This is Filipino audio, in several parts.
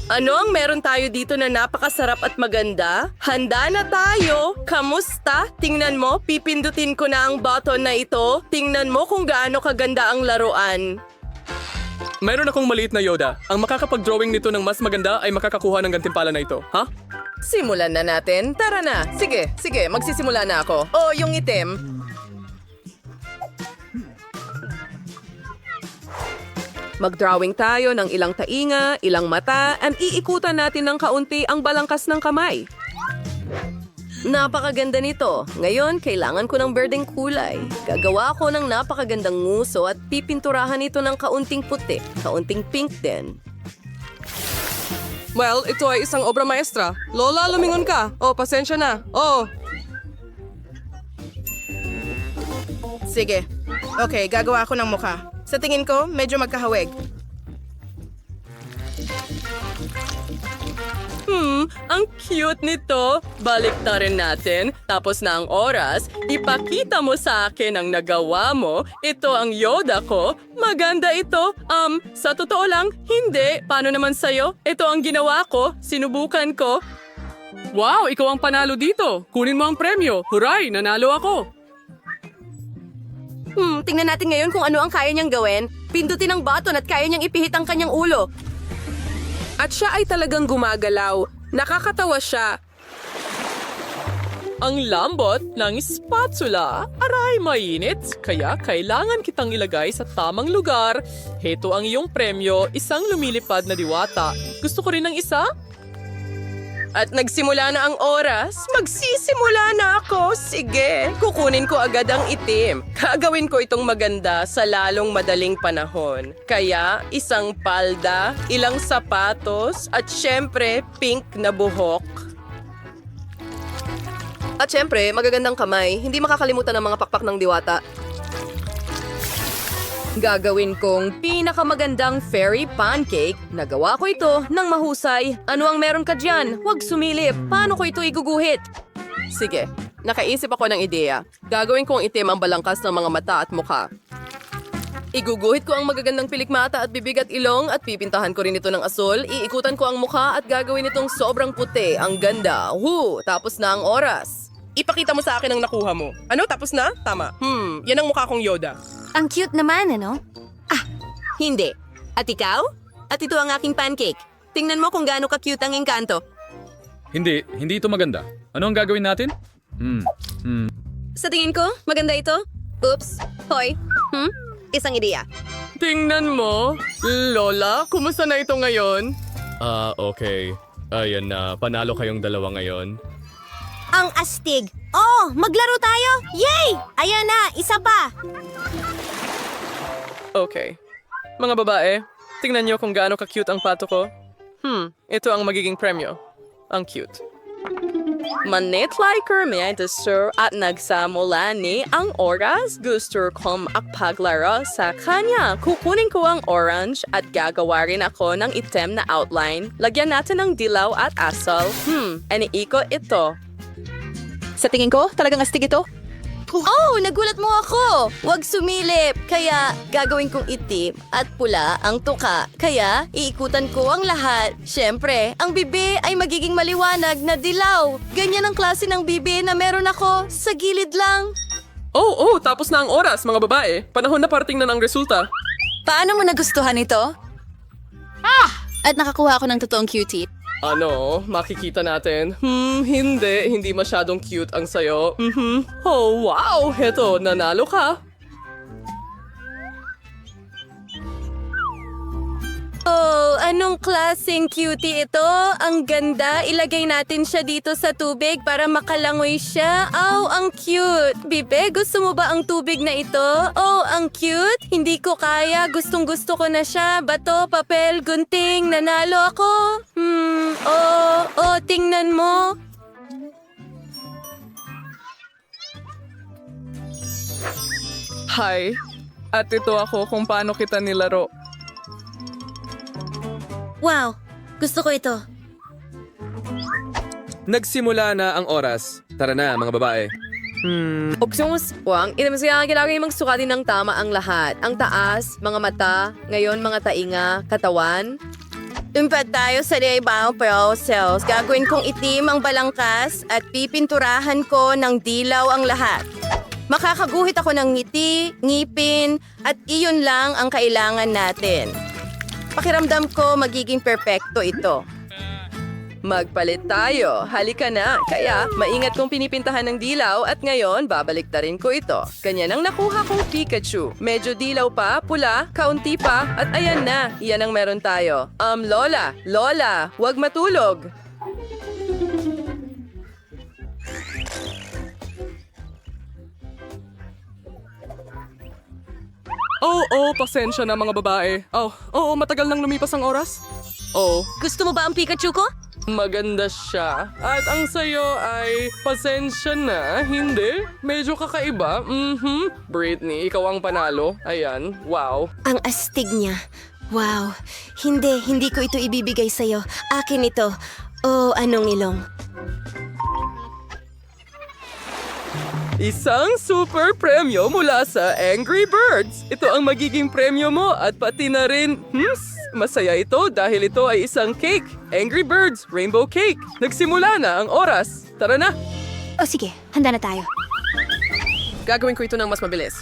Ano ang meron tayo dito na napakasarap at maganda? Handa na tayo! Kamusta? Tingnan mo, pipindutin ko na ang button na ito. Tingnan mo kung gaano kaganda ang laruan. Mayroon akong maliit na Yoda. Ang makakapag-drawing nito ng mas maganda ay makakakuha ng gantimpala na ito. Ha? Simulan na natin. Tara na. Sige, magsisimula na ako. Oh, yung itim. Mag-drawing tayo ng ilang tainga, ilang mata, and iikutan natin ng kaunti ang balangkas ng kamay. Napakaganda nito. Ngayon, kailangan ko ng berdeng kulay. Gagawa ko ng napakagandang nguso at pipinturahan ito ng kaunting puti, kaunting pink din. Well, ito ay isang obra maestra. Lola, lumingon ka. Oh, pasensya na. Oh. Sige. Okay, gagawa ako ng mukha. Sa tingin ko, medyo magkahawig. Ang cute nito. Balik na rin natin. Tapos na ang oras. Ipakita mo sa akin ang nagawa mo. Ito ang Yoda ko. Maganda ito. Sa totoo lang, hindi. Paano naman sa'yo? Ito ang ginawa ko. Sinubukan ko. Wow, ikaw ang panalo dito. Kunin mo ang premyo. Huray, nanalo ako. Tingnan natin ngayon kung ano ang kaya niyang gawin. Pindutin ang button at kaya niyang ipihit ang kanyang ulo. At siya ay talagang gumagalaw. Nakakatawa siya. Ang lambot ng spatula. Aray, mainit. Kaya kailangan kitang ilagay sa tamang lugar. Heto ang iyong premyo, isang lumilipad na diwata. Gusto ko rin ng isa? At nagsimula na ang oras. Magsisimula na ako. Sige, kukunin ko agad ang itim. Gagawin ko itong maganda sa lalong madaling panahon. Kaya, isang palda, ilang sapatos, at syempre, pink na buhok. At syempre, magagandang kamay. Hindi makakalimutan ang mga pakpak ng diwata. Gagawin kong pinakamagandang fairy pancake. Nagawa ko ito ng mahusay. Ano ang meron ka dyan? Huwag sumilip. Paano ko ito iguguhit? Sige, nakaisip ako ng ideya. Gagawin kong itim ang balangkas ng mga mata at mukha. Iguguhit ko ang magagandang pilikmata at bibig at ilong at pipintahan ko rin ito ng asul. Iikutan ko ang mukha at gagawin itong sobrang puti. Ang ganda. Tapos na ang oras. Ipakita mo sa akin ang nakuha mo. Ano? Tapos na? Tama. Yan ang mukha kong Yoda. Ang cute naman, ano? Hindi. At ikaw? At ito ang aking pancake. Tingnan mo kung gaano ka-cute ang engkanto. Hindi ito maganda. Ano ang gagawin natin? Sa tingin ko, maganda ito. Oops. Hoy. Isang ideya. Tingnan mo. Lola, kumusta na ito ngayon? Okay. Ayan na, panalo kayong dalawa ngayon. Ang astig. Oh, maglaro tayo? Yay! Ayan na, isa pa. Okay. Mga babae, tingnan niyo kung gaano ka-cute ang pato ko. Ito ang magiging premyo. Ang cute. Manit liker may sir at nagsamula ni ang oras. Gusto kong paglaro sa kanya. Kukunin ko ang orange at gagawa rin ako ng item na outline. Lagyan natin ng dilaw at asal. Iniikot ito. Sa tingin ko, talagang astig ito. Oh, nagulat mo ako! Huwag sumilip! Kaya gagawin kong itim at pula ang tuka. Kaya iikutan ko ang lahat. Siyempre, ang bibi ay magiging maliwanag na dilaw. Ganyan ang klase ng bibi na meron ako sa gilid lang. Tapos na ang oras, mga babae. Panahon na parating na ng resulta. Paano mo nagustuhan ito? At nakakuha ako ng totoong cutie. Ano? Makikita natin. Hindi masyadong cute ang sayo. Oh, wow! Heto, nanalo ka. Oh, anong klaseng cutie ito? Ang ganda. Ilagay natin siya dito sa tubig para makalangoy siya. Oh, ang cute. Bibe, gusto mo ba ang tubig na ito? Oh, ang cute. Hindi ko kaya. Gustong-gusto ko na siya. Bato, papel, gunting. Nanalo ako. Tingnan mo. Hi. At ito ako kung paano kita nilaro. Wow, gusto ko ito. Nagsimula na ang oras. Tara na, mga babae. Opsyons, wang, kailangan magsukatin ng tama ang lahat. Ang taas, mga mata, ngayon mga tainga, katawan. Tumpat tayo sa ibang process. Gagawin kong itim ang balangkas at pipinturahan ko ng dilaw ang lahat. Makakaguhit ako ng ngiti, ngipin, at iyon lang ang kailangan natin. Pakiramdam ko magiging perpekto ito. Magpalit tayo. Halika na. Kaya, maingat kong pinipintahan ng dilaw at ngayon, babaliktarin ko ito. Ganyan ang nakuha kong Pikachu. Medyo dilaw pa, pula, kaunti pa, at ayan na. Iyan ang meron tayo. Lola, huwag matulog. Pasensya na mga babae. Matagal nang lumipas ang oras. Gusto mo ba ang Pikachu ko? Maganda siya. At ang sayo ay, pasensya na, hindi? Medyo kakaiba. Britney, ikaw ang panalo. Ayan, wow. Ang astig niya. Wow. Hindi ko ito ibibigay sa'yo. Akin ito. Oh, anong ilong? Isang super premyo mula sa Angry Birds. Ito ang magiging premyo mo at pati na rin, masaya ito dahil ito ay isang cake. Angry Birds Rainbow Cake. Nagsimula na ang oras. Tara na. O sige, handa na tayo. Gagawin ko ito ng mas mabilis.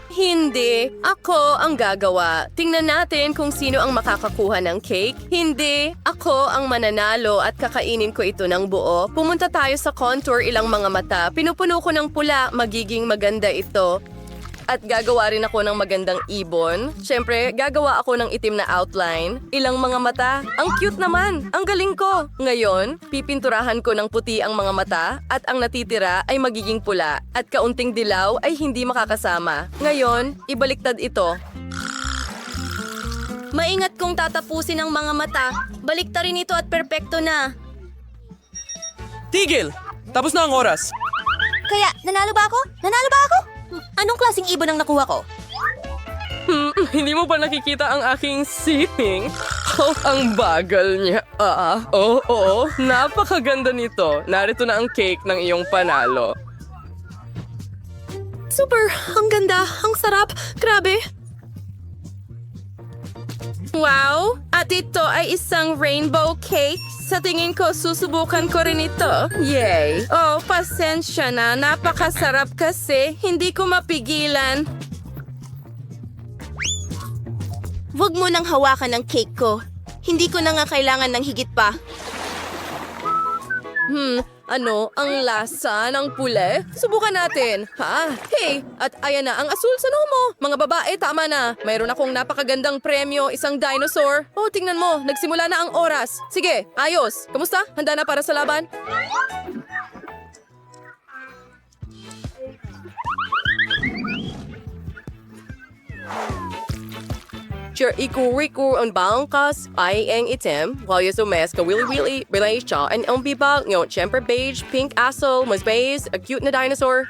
Hindi. Ako ang gagawa. Tingnan natin kung sino ang makakakuha ng cake. Hindi. Ako ang mananalo at kakainin ko ito ng buo. Pumunta tayo sa contour ilang mga mata. Pinupuno ko ng pula. Magiging maganda ito. At gagawa rin ako ng magandang ibon. Siyempre, gagawa ako ng itim na outline. Ilang mga mata. Ang cute naman. Ang galing ko. Ngayon, pipinturahan ko ng puti ang mga mata at ang natitira ay magiging pula. At kaunting dilaw ay hindi makakasama. Ngayon, ibaliktad ito. Maingat kong tatapusin ang mga mata. Baliktarin ito at perpekto na. Tigil! Tapos na ang oras. Kaya, nanalo ba ako? Nanalo ba ako? Anong klaseng ibon ang nakuha ko? Hindi mo ba nakikita ang aking singing? Ang bagal niya. Oo, napakaganda nito. Narito na ang cake ng iyong panalo. Super! Ang ganda! Ang sarap! Grabe! Wow! At ito ay isang rainbow cake. Sa tingin ko, susubukan ko rin ito. Yay! Oh, pasensya na. Napakasarap kasi. Hindi ko mapigilan. Huwag mo nang hawakan ang cake ko. Hindi ko na nga kailangan ng higit pa. Ano ang lasa ng pule? Subukan natin. Hey, at ayan na ang asul sa noo mo. Mga babae, tama na. Mayroon akong napakagandang premyo, isang dinosaur. Oh, tingnan mo, nagsimula na ang oras. Sige, ayos. Kamusta? Handa na para sa laban? Sure, iku-riku ang bangkas ay ang itim, while yung sumes ka wili-wili, relay siya, and ang bibag, ngayon, syempre beige, pink asshole, mas beige, a cute na dinosaur.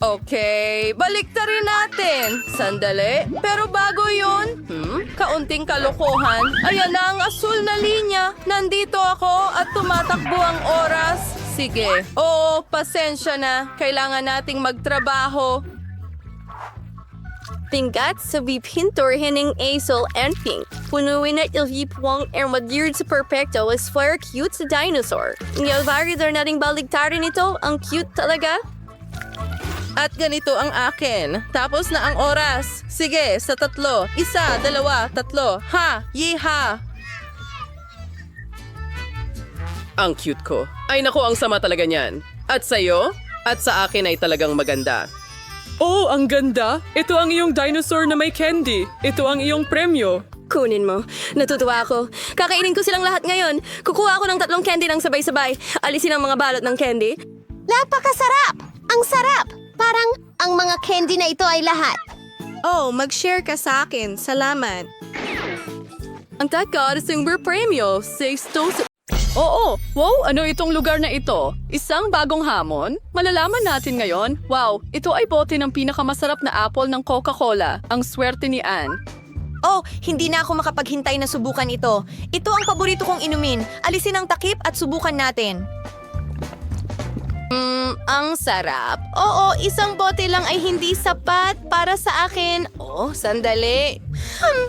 Okay, baliktarin natin. Sandali, pero bago yun, kaunting kalokohan. Ayan na ang asul na linya. Nandito ako at tumatakbo ang oras. Sige, oo, pasensya na. Kailangan nating magtrabaho. Tingkat sa bipinturhin ng asul and pink. Punuin at ilhipuang armadillo sa perpekto as flare cute sa dinosaur. Ngayon, variedar nating baligtarin ito. Ang cute talaga. At ganito ang akin. Tapos na ang oras. Sige, sa 3. 1, 2, 3. Ha! Yeeha! Ang cute ko. Ay naku, ang sama talaga niyan. At sa'yo? At sa akin ay talagang maganda. Oh, ang ganda! Ito ang iyong dinosaur na may candy. Ito ang iyong premyo. Kunin mo. Natutuwa ako. Kakainin ko silang lahat ngayon. Kukuha ako ng 3 candy ng sabay-sabay. Alisin ang mga balot ng candy. Napakasarap! Ang sarap! Parang ang mga candy na ito ay lahat. Oh, mag-share ka sa akin. Salamat. Ang taga, silver premyo. 6 to... Oo! Wow! Ano itong lugar na ito? Isang bagong hamon? Malalaman natin ngayon. Wow! Ito ay bote ng pinakamasarap na apple ng Coca-Cola. Ang swerte ni Anne. Oh, hindi na ako makapaghintay na subukan ito. Ito ang paborito kong inumin. Alisin ang takip at subukan natin. Ang sarap. Oo, isang bote lang ay hindi sapat para sa akin. Oh, sandali.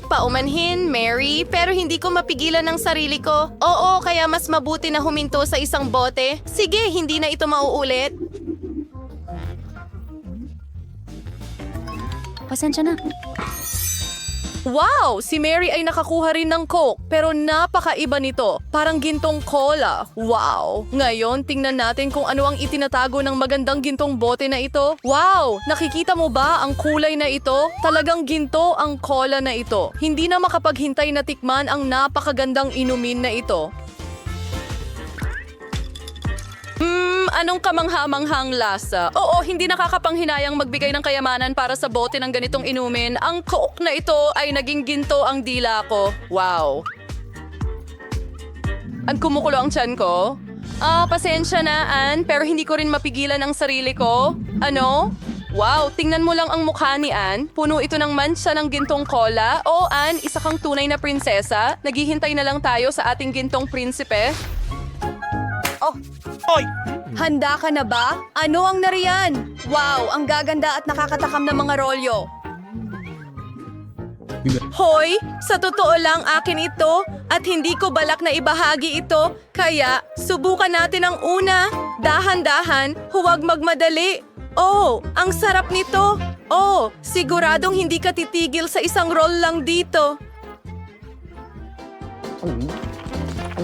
Paumanhin, Mary, pero hindi ko mapigilan ang sarili ko. Oo, kaya mas mabuti na huminto sa isang bote. Sige, hindi na ito mauulit. Pasensya na. Wow! Si Mary ay nakakuha rin ng Coke, pero napakaiba nito. Parang gintong cola. Wow! Ngayon, tingnan natin kung ano ang itinatago ng magandang gintong bote na ito. Wow! Nakikita mo ba ang kulay na ito? Talagang ginto ang cola na ito. Hindi na makapaghintay na tikman ang napakagandang inumin na ito. Anong kamangha-manghang lasa? Oo, hindi nakakapanghinayang magbigay ng kayamanan para sa bote ng ganitong inumin. Ang Coke na ito ay naging ginto ang dila ko. Wow. Ang kumukulo ang tiyan ko. Pasensya na, Ann, pero hindi ko rin mapigilan ang sarili ko. Ano? Wow, tingnan mo lang ang mukha ni Ann. Puno ito ng mansa ng gintong cola. O, Ann, isa kang tunay na prinsesa. Naghihintay na lang tayo sa ating gintong prinsipe. Handa ka na ba? Ano ang nariyan? Wow, ang gaganda at nakakatakam na mga rolyo. Hoy, sa totoo lang akin ito at hindi ko balak na ibahagi ito. Kaya, subukan natin ang una. Dahan-dahan, huwag magmadali. Oh, ang sarap nito. Oh, siguradong hindi ka titigil sa isang roll lang dito.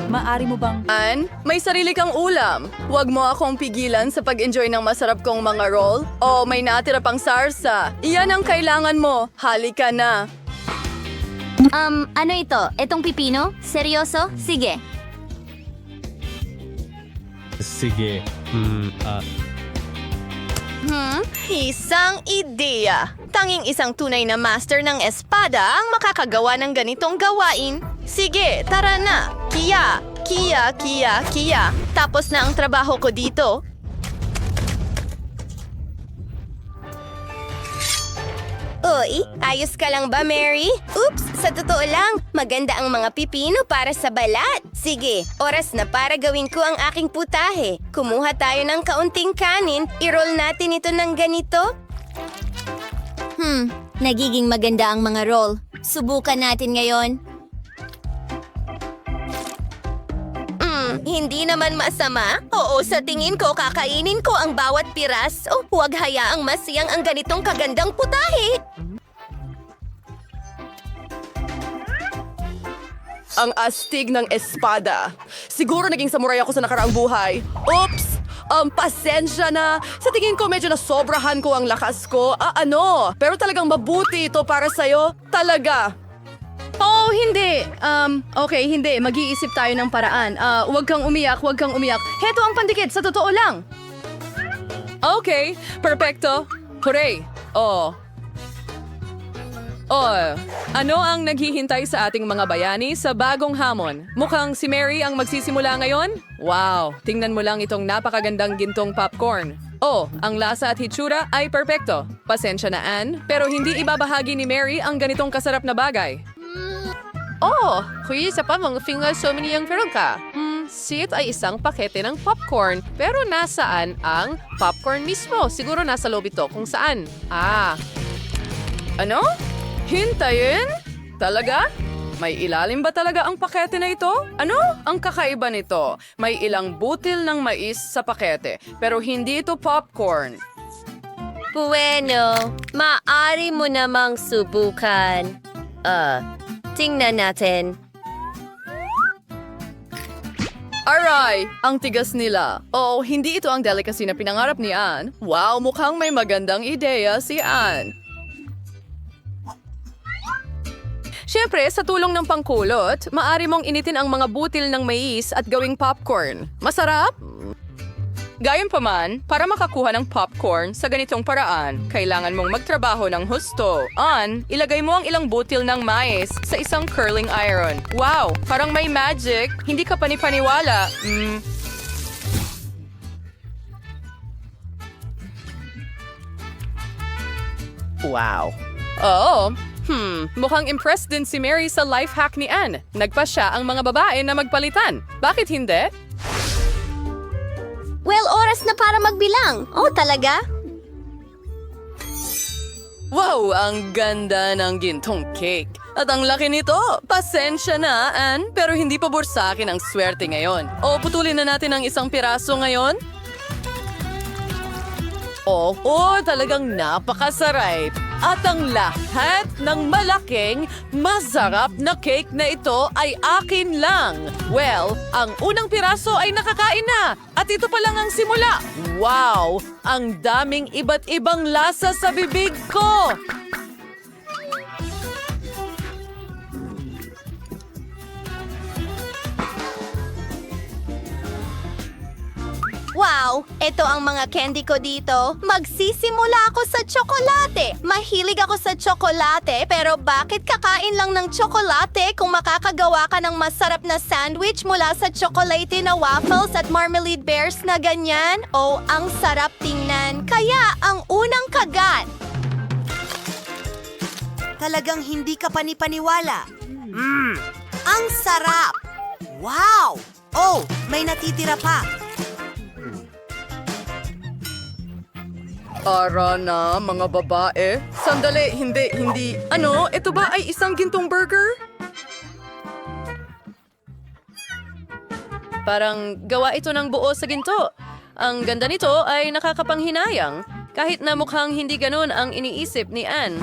Maari mo bang... Ann, may sarili kang ulam. Huwag mo akong pigilan sa pag-enjoy ng masarap kong mga roll. O may natira pang sarsa. Iyan ang kailangan mo. Halika na. Ano ito? Itong pipino? Seryoso? Sige. Sige. Isang ideya. Tanging isang tunay na master ng espada ang makakagawa ng ganitong gawain. Sige, tara na. Kia. Tapos na ang trabaho ko dito. Uy, ayos ka lang ba, Mary? Oops, sa totoo lang, maganda ang mga pipino para sa balat. Sige, oras na para gawin ko ang aking putahe. Kumuha tayo ng kaunting kanin, i-roll natin ito ng ganito. Nagiging maganda ang mga roll. Subukan natin ngayon. Hindi naman masama. Oo, sa tingin ko, kakainin ko ang bawat piraso. Huwag hayaang masiyang ang ganitong kagandang putahe. Ang astig ng espada. Siguro naging samurai ako sa nakaraang buhay. Oops! Pasensya na. Sa tingin ko medyo nasobrahan ko ang lakas ko. Pero talagang mabuti ito para sa'yo. Talaga. Oh, hindi. Okay, hindi. Mag-iisip tayo ng paraan. Huwag kang umiyak. Heto ang pandikit, sa totoo lang. Okay, perfecto. Hooray. Ano ang naghihintay sa ating mga bayani sa bagong hamon? Mukhang si Mary ang magsisimula ngayon? Wow, tingnan mo lang itong napakagandang gintong popcorn. Ang lasa at hitsura ay perpekto. Pasensya na, Ann, pero hindi ibabahagi ni Mary ang ganitong kasarap na bagay. Kuya, isa pa mga finger so many yung feral ka. Sit ay isang pakete ng popcorn. Pero nasaan ang popcorn mismo? Siguro nasa loob ito kung saan. Ano? Hintayin? Talaga? May ilalim ba talaga ang pakete na ito? Ano? Ang kakaiba nito, may ilang butil ng mais sa pakete, pero hindi ito popcorn. Bueno, maaari mo namang subukan. Tingnan natin. Aray! Ang tigas nila. Hindi ito ang delicacy na pinangarap ni Ann. Wow, mukhang may magandang ideya si Ann. Siyempre, sa tulong ng pangkulot, maaari mong initin ang mga butil ng mais at gawing popcorn. Masarap? Gayunpaman, para makakuha ng popcorn sa ganitong paraan, kailangan mong magtrabaho ng husto. Ilagay mo ang ilang butil ng mais sa isang curling iron. Wow, parang may magic. Hindi ka panipaniwala. Wow. Mukhang impressed din si Mary sa life hack ni Ann. Nagpa siya ang mga babae na magpalitan. Bakit hindi? Well, oras na para magbilang. Oh, talaga? Wow, ang ganda ng gintong cake. At ang laki nito. Pasensya na, Ann, pero hindi pa sa akin ang swerte ngayon. O putulin na natin ang isang piraso ngayon? Oo, talagang napakasarap. At ang lahat ng malaking, masarap na cake na ito ay akin lang. Well, ang unang piraso ay nakakain na. At ito pa lang ang simula. Wow! Ang daming iba't ibang lasa sa bibig ko! Wow! Ito ang mga candy ko dito. Magsisimula ako sa tsokolate. Mahilig ako sa tsokolate, pero bakit kakain lang ng tsokolate kung makakagawa ka ng masarap na sandwich mula sa tsokolate na waffles at marmalade bears na ganyan? Oh, ang sarap tingnan. Kaya ang unang kagat. Talagang hindi ka panipaniwala. Ang sarap! Wow! Oh, may natitira pa. Ara na, mga babae. Sandali, hindi. Ano, ito ba ay isang gintong burger? Parang gawa ito ng buo sa ginto. Ang ganda nito ay nakakapanghinayang. Kahit na mukhang hindi ganun ang iniisip ni Ann.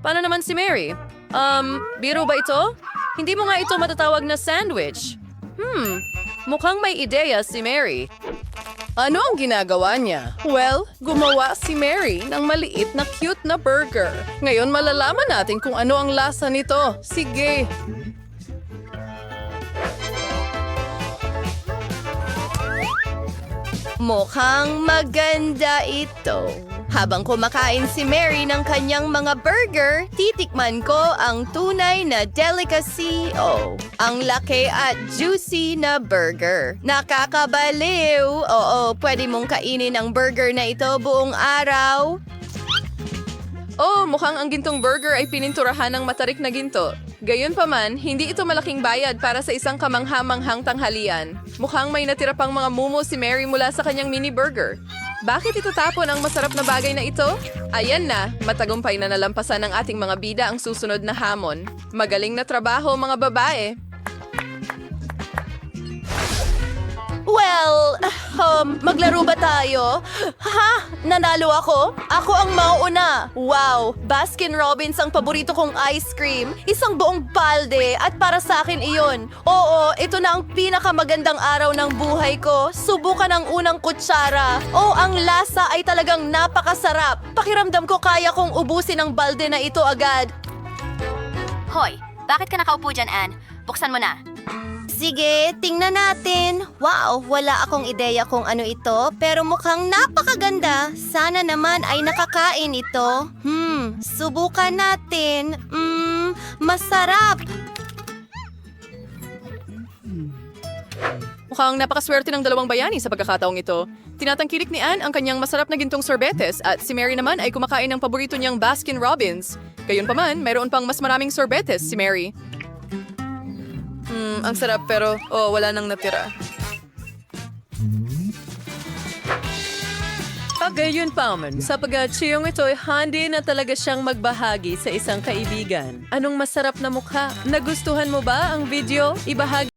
Paano naman si Mary? Biro ba ito? Hindi mo nga ito matatawag na sandwich. Mukhang may ideya si Mary. Ano ang ginagawa niya? Well, gumawa si Mary ng maliit na cute na burger. Ngayon malalaman natin kung ano ang lasa nito. Sige. Mukhang maganda ito. Habang kumakain si Mary ng kanyang mga burger, titikman ko ang tunay na delicacy. Oh, ang laki at juicy na burger. Nakakabaliw. Oo, pwede mong kainin ang burger na ito buong araw. Oh, mukhang ang gintong burger ay pininturahan ng matarik na ginto. Gayunpaman, hindi ito malaking bayad para sa isang kamangha-manghang tanghalian. Mukhang may natira pang mga mumo si Mary mula sa kanyang mini burger. Bakit itatapon ang masarap na bagay na ito? Ayan na, matagumpay na nalampasan ng ating mga bida ang susunod na hamon. Magaling na trabaho, mga babae. Well, maglaro ba tayo? Ha? Nanalo ako? Ako ang mauuna. Wow, Baskin-Robbins ang paborito kong ice cream. Isang buong balde at para sa akin iyon. Oo, ito na ang pinakamagandang araw ng buhay ko. Subukan ang unang kutsara. Oh, ang lasa ay talagang napakasarap. Pakiramdam ko kaya kong ubusin ang balde na ito agad. Hoy, bakit ka nakaupo dyan, Ann? Buksan mo na. Sige, tingnan natin. Wow, wala akong ideya kung ano ito, pero mukhang napakaganda. Sana naman ay nakakain ito. Subukan natin. Masarap. Mukhang napakaswerte ng dalawang bayani sa pagkakataong ito. Tinatangkilik ni Ann ang kanyang masarap na gintong sorbetes at si Mary naman ay kumakain ng paborito niyang Baskin-Robbins. Gayunpaman, mayroon pang mas maraming sorbetes si Mary. Ang sarap pero, wala nang natira. Pagayunpaman, sa pag-achiyong ito ay handi na talaga siyang magbahagi sa isang kaibigan. Anong masarap na mukha? Nagustuhan mo ba ang video? Ibahagi